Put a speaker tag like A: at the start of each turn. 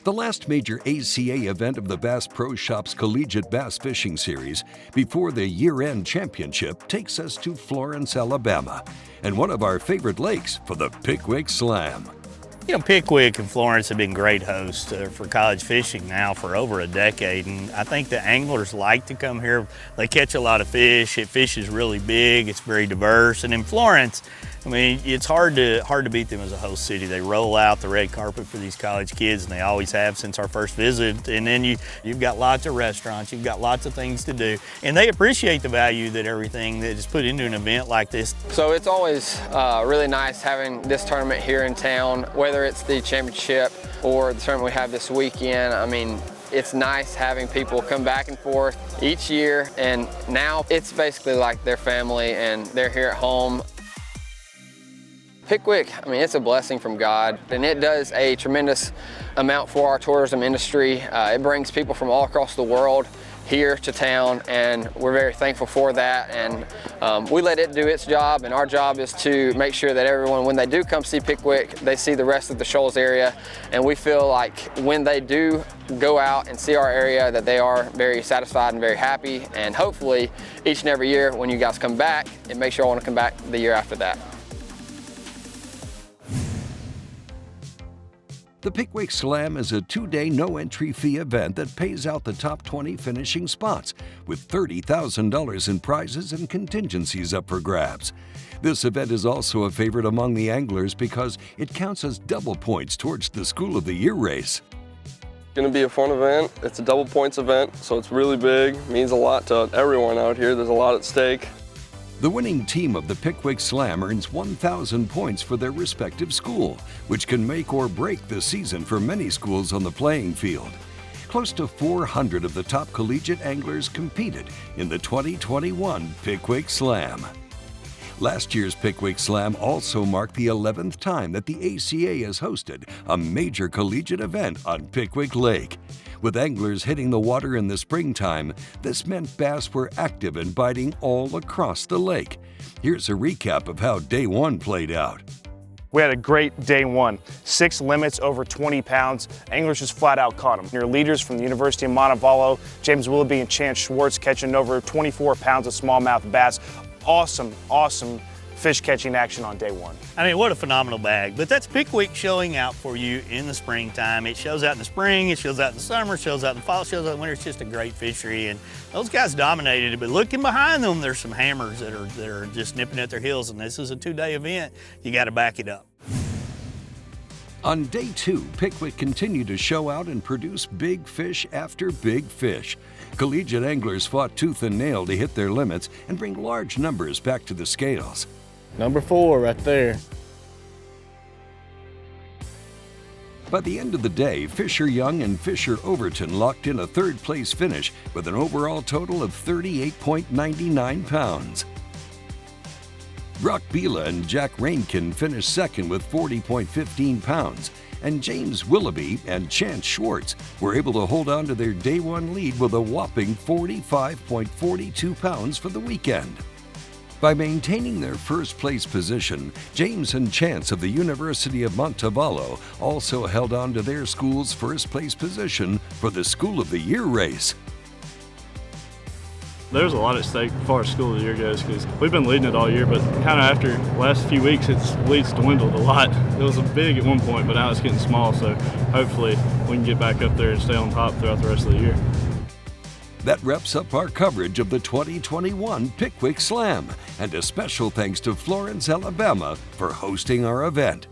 A: The last major ACA event of the Bass Pro Shop's Collegiate Bass Fishing Series before the year-end championship takes us to Florence, Alabama, and one of our favorite lakes for the Pickwick Slam.
B: You know, Pickwick and Florence have been great hosts for college fishing now for over a decade, and I think the anglers like to come here. They catch a lot of fish. Fish is really big. It's very diverse, and in Florence, I mean, it's hard to beat them as a host city. They roll out the red carpet for these college kids, and they always have since our first visit. And then you've got lots of restaurants, you've got lots of things to do, and they appreciate the value that everything that is put into an event like this.
C: So it's always really nice having this tournament here in town, whether it's the championship or the tournament we have this weekend. I mean, it's nice having people come back and forth each year, and now it's basically like their family and they're here at home. Pickwick, I mean, it's a blessing from God, and it does a tremendous amount for our tourism industry. It brings people from all across the world here to town, and we're very thankful for that. And we let it do its job, and our job is to make sure that everyone, when they do come see Pickwick, they see the rest of the Shoals area. And we feel like when they do go out and see our area, that they are very satisfied and very happy. And hopefully, each and every year when you guys come back, it makes you want to come back the year after that.
A: The Pickwick Slam is a two-day no-entry fee event that pays out the top 20 finishing spots, with $30,000 in prizes and contingencies up for grabs. This event is also a favorite among the anglers because it counts as double points towards the School of the Year race.
D: It's going to be a fun event. It's a double points event, so it's really big. It means a lot to everyone out here. There's a lot at stake.
A: The winning team of the Pickwick Slam earns 1,000 points for their respective school, which can make or break the season for many schools on the playing field. Close to 400 of the top collegiate anglers competed in the 2021 Pickwick Slam. Last year's Pickwick Slam also marked the 11th time that the ACA has hosted a major collegiate event on Pickwick Lake. With anglers hitting the water in the springtime, this meant bass were active and biting all across the lake. Here's a recap of how day one played out.
E: We had a great day one. 6 limits over 20 pounds. Anglers just flat out caught them. Your leaders from the University of Montevallo, James Willoughby and Chance Schwartz, catching over 24 pounds of smallmouth bass. Awesome fish catching action on day one.
B: I mean, what a phenomenal bag. But that's Pickwick showing out for you in the springtime. It shows out in the spring, it shows out in the summer, it shows out in the fall, it shows out in the winter. It's just a great fishery, and those guys dominated it. But looking behind them, there's some hammers that are just nipping at their heels, and this is a 2-day event. You got to back it up.
A: On day two, Pickwick continued to show out and produce big fish after big fish. Collegiate anglers fought tooth and nail to hit their limits and bring large numbers back to the scales.
F: Number 4 right there.
A: By the end of the day, Fisher Young and Fisher Overton locked in a third-place finish with an overall total of 38.99 pounds. Brock Bila and Jack Rainkin finished second with 40.15 pounds, and James Willoughby and Chance Schwartz were able to hold on to their day one lead with a whopping 45.42 pounds for the weekend. By maintaining their first-place position, James and Chance of the University of Montevallo also held on to their school's first-place position for the School of the Year race.
G: There's a lot at stake as far as School of the Year goes because we've been leading it all year, but kind of after the last few weeks, its lead's dwindled a lot. It was big at one point, but now it's getting small, so hopefully we can get back up there and stay on top throughout the rest of the year.
A: That wraps up our coverage of the 2021 Pickwick Slam, and a special thanks to Florence, Alabama for hosting our event.